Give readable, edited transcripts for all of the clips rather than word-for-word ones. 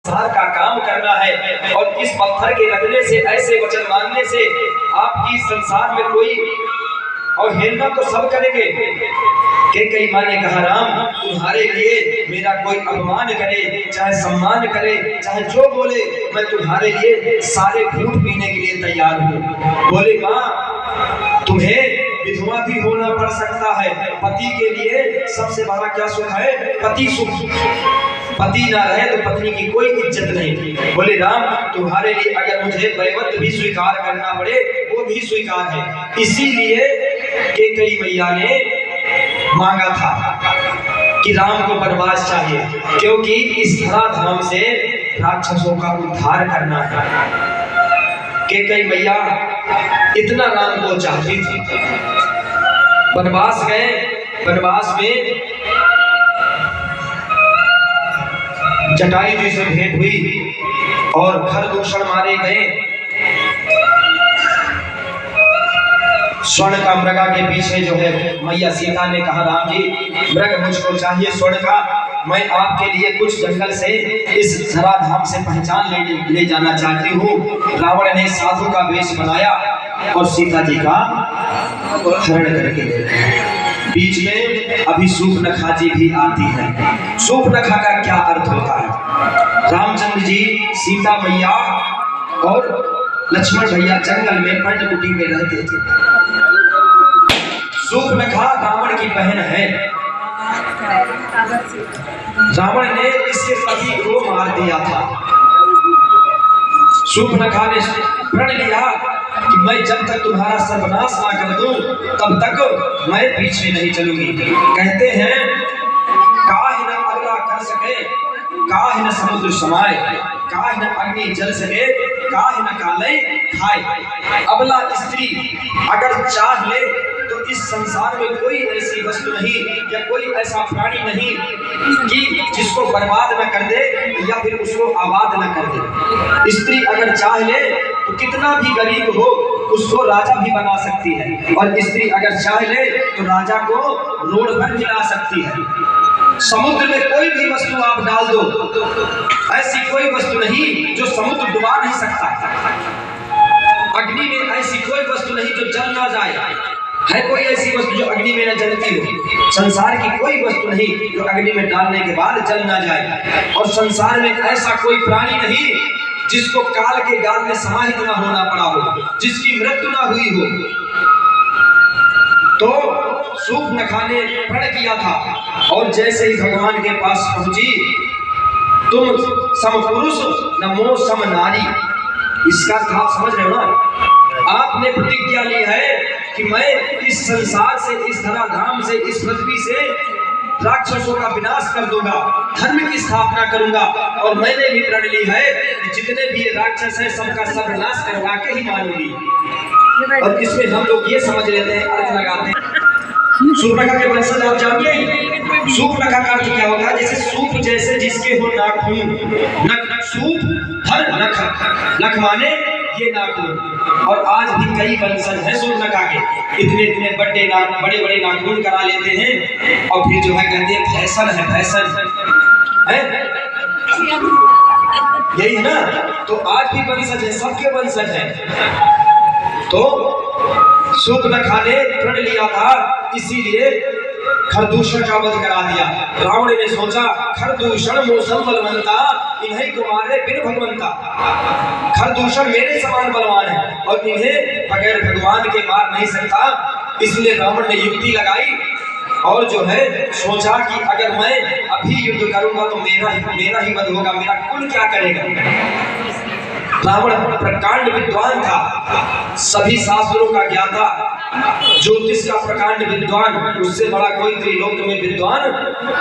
संसार का काम करना है और इस पत्थर के रखने से, ऐसे वचन मानने से आपकी संसार में कोई अवहेलना तो सब करेंगे। कि कई माँ ने कहा, राम तुम्हारे लिए मेरा कोई अपमान करे, चाहे सम्मान करे, चाहे जो बोले, मैं तुम्हारे लिए सारे घूंट पीने के लिए तैयार हूँ। बोले माँ तुम्हें विधवा भी होना पड़ सकता है, पति के लिए सबसे बड़ा क्या सुख है? पति सुख। पति ना रहे तो पत्नी की कोई इज्जत नहीं। बोले राम तुम्हारे लिए अगर मुझे दैवत्व भी स्वीकार करना पड़े वो भी स्वीकार है। इसीलिए कैकेयी मैया ने मांगा था कि राम को वनवास चाहिए, क्योंकि इस धराधाम से राक्षसों का उद्धार करना है। कैकेयी मैया इतना राम को चाहती थी। वनवास गए, वनवास में जटायु जी से भेंट हुई और खरदूषण मारे गए। स्वर्ण का मृगा के पीछे जो है मैया सीता ने कहा, राम जी मृग मुझको चाहिए स्वर्ण का, मैं आपके लिए कुछ जंगल से इस धराधाम से पहचान ले जाना चाहती हूँ। रावण ने साधु का वेश बनाया और सीता जी का हरण करके ले गया। बीच में अभी सूर्पनखा जी भी आती है। सूर्पनखा का क्या अर्थ होता है? रामचंद्र जी, सीता मैया और लक्ष्मण भैया जंगल में पर्णकुटी में रहते थे। सूर्पनखा रावण की बहन है। रावण ने इसके पति को मार दिया था। सूर्पनखा ने प्रण लिया कि मैं जब तक तुम्हारा सर्वनाश ना कर दूं तब तक मैं पीछे नहीं चलूंगी। कहते हैं काहे न अगला कर सके, काहे न समुद्र समाए, काहे न अग्नि जल सके, काहे न काले खाए। अबला स्त्री अगर चाह ले तो इस संसार में कोई ऐसी वस्तु नहीं या कोई ऐसा प्राणी नहीं कि जिसको बर्बाद न कर दे या फिर उसको आबाद न कर दे। स्त्री अगर चाह ले तो कितना भी गरीब हो उसको राजा भी बना सकती है, और स्त्री अगर चाह ले तो राजा को रोड पर गिरा सकती है। समुद्र में कोई भी वस्तु आप डाल दो, ऐसी कोई वस्तु नहीं जो समुद्र डुबा नहीं सकता। अग्नि में ऐसी कोई वस्तु नहीं जो जल ना जाए। है कोई ऐसी वस्तु जो अग्नि में न जलती हो? संसार की कोई वस्तु नहीं जो अग्नि में डालने के बाद जल ना जाए। और संसार में ऐसा कोई प्राणी नहीं जिसको काल के गाल में समाहित न होना पड़ा हो, जिसकी मृत्यु ना हुई हो। तो सूर्पनखा ने प्रण किया था और जैसे ही भगवान के पास पहुंची, तुम समपुरुष नमो सम नारी, इसका आप समझ रहे हो ना? आपने प्रतिज्ञा ली है कि मैं इस संसार से, इस धराधाम से, इस पृथ्वी से राक्षसों का विनाश कर दूंगा, धर्म की स्थापना करूंगा। और मैंने भी प्रण ली है कि जितने भी राक्षस हैं सबका सर्वनाश करवा के ही मानूंगी। और इसमें हम लोग ये समझ लेते हैं, अर्थ लगाते हैं। सूर्पनखा के वंशज आप जानते हैं सूर्पनखा का अर्थ क्या होता है? जैसे सूप जैसे जिसके हो नाखून, नख सूप हर नख, नख माने ये नाखून। और आज भी कई वंशज हैं सूर्पनखा के, इतने बड़े बड़े नाखून करा लेते हैं और फिर जो है कहते हैं फैशन है, फैशन है, यही है ना? तो आज भी वंशज है, सबके वंशज है। तो सूर्पनखा ने प्रण लिया था, इसीलिए खरदूषण का वध करा दिया। रावण ने सोचा खरदूषण मौसम बलवंता, इन्हें को मारे बिन भगवंता। खरदूषण मेरे समान बलवान है और इन्हें बगैर भगवान के मार नहीं सकता। इसलिए रावण ने युक्ति लगाई और जो है सोचा कि अगर मैं अभी युद्ध करूंगा तो मेरा ही वध होगा, मेरा कुल क्या करेगा। रावण प्रकांड विद्वान था, सभी शास्त्रों का ज्ञाता, ज्योतिष का प्रकांड विद्वान, उससे बड़ा कोई त्रिलोक में विद्वान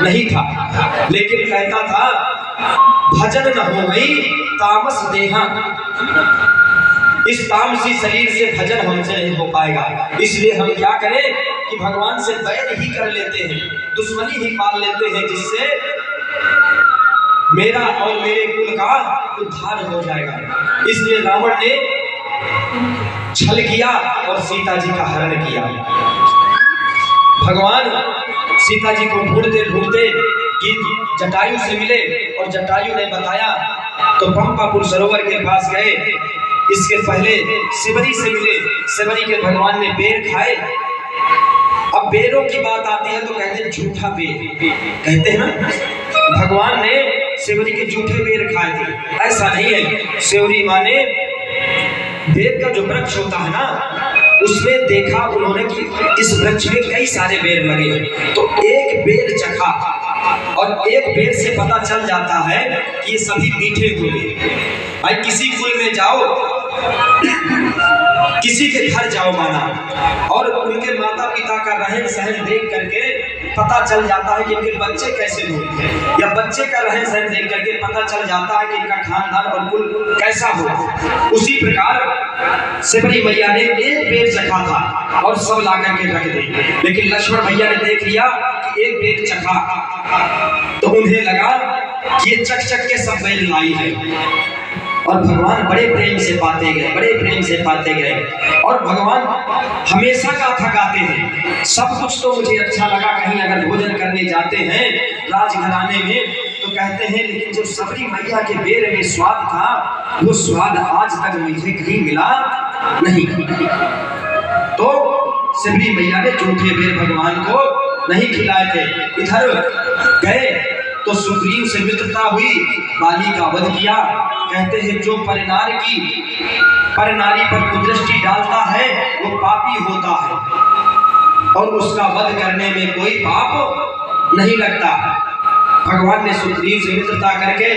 नहीं था। लेकिन कहता था भजन न हो गई तामस देहा, इस तामसी शरीर से भजन हमसे नहीं हो पाएगा। इसलिए हम क्या करें कि भगवान से बैर ही कर लेते हैं, दुश्मनी ही पाल लेते हैं, जिससे मेरा और मेरे कुल का उद्धार हो जाएगा। इसलिए रावण ने छल किया और सीता जी का हरण किया। भगवान सीता जी को ढूंढते ढूंढते कि जटायु से मिले, और जटायु ने बताया तो पंपापुर सरोवर के पास गए। इसके पहले शिवरी से मिले, शिवरी के भगवान ने बेर खाए। अब बेरों की बात आती है तो कहते हैं झूठा बेर, कहते हैं ना, भगवान ने शिवरी के झूठे बेर खाए थे। ऐसा नहीं है, शिवरी माँ ने बेर का जो वृक्ष होता है ना, उसमें देखा उन्होंने कि इस वृक्ष में कई सारे बेर लगे हैं, तो एक बेर चखा, और एक बेर से पता चल जाता है कि ये सभी मीठे होंगे। भाई किसी कुल में जाओ, किसी के घर जाओ माना, और उनके माता पिता का रहन सहन देख करके पता चल जाता है कि इनके बच्चे कैसे होंगे, या बच्चे का रहन सहन देख करके पता चल जाता है कि इनका खानदान और कुल कैसा हो। उसी प्रकार शिवरी मैया ने एक बेर चखा था और सब ला करके रख दे, लेकिन लक्ष्मण भैया ने देख लिया कि एक बेर चखा, तो उन्हें लगा कि ये चख चख के सब बेर लाई है। और भगवान बड़े प्रेम से पाते गए, बड़े प्रेम से पाते गए। और भगवान हमेशा गाथा गाते हैं, सब कुछ तो मुझे अच्छा लगा। कहीं अगर भोजन करने जाते हैं राजघराने में तो कहते हैं लेकिन जो सबरी मैया के बेर में स्वाद था, वो स्वाद आज तक मुझे कहीं मिला नहीं। तो सबरी मैया ने झूठे बेर भगवान को नहीं खिलाए थे। इधर गए तो सुग्रीव से मित्रता हुई, बाली का वध किया। कहते हैं जो परनारी पर कुदृष्टि डालता है वो पापी होता है, और उसका वध करने में कोई पाप नहीं लगता। भगवान ने सुग्रीव से मित्रता करके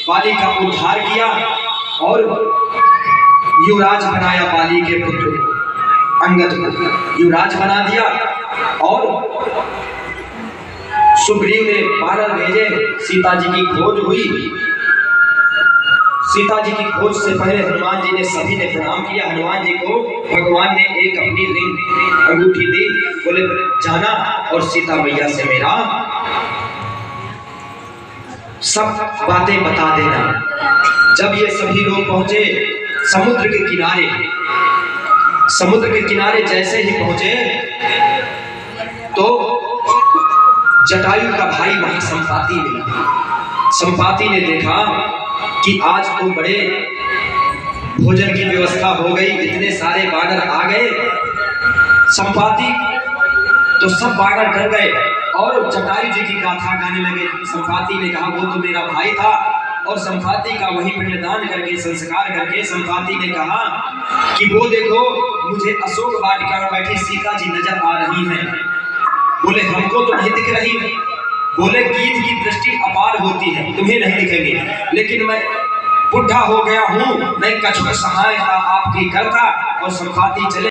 बाली का उद्धार किया और युवराज बनाया। बाली के पुत्र अंगद को युवराज बना दिया। और सुग्रीव ने बानर भेजे, सीता जी की खोज हुई। सीता जी की खोज से पहले हनुमान जी ने, सभी ने प्रणाम किया। हनुमान जी को भगवान ने एक अपनी रिंग अंगूठी दी, बोले जाना और सीता मैया से मेरा सब बातें बता देना। जब ये सभी लोग पहुंचे समुद्र के किनारे, समुद्र के किनारे जैसे ही पहुंचे तो जटायु का भाई वहां संपाति मिला। संपाति ने देखा कि आज तो बड़े भोजन की व्यवस्था हो गई, इतने सारे बानर आ गए। संपाति तो सब बानर डर गए और जटायु जी की गाथा गाने लगे। संपाति ने कहा वो तो मेरा भाई था, और संपाति का वही पिंडदान करके संस्कार करके संपाति ने कहा कि वो देखो मुझे अशोक वाटिका में बैठी सीता जी नजर आ रही हैं। बोले हमको तो नहीं दिख रही। बोले गीत की दृष्टि अपार होती है, तुम्हें नहीं दिखेंगे, लेकिन मैं बुढ़ा हो गया हूँ, मैं कछुआ सहायता आपकी करता। और संपाति चले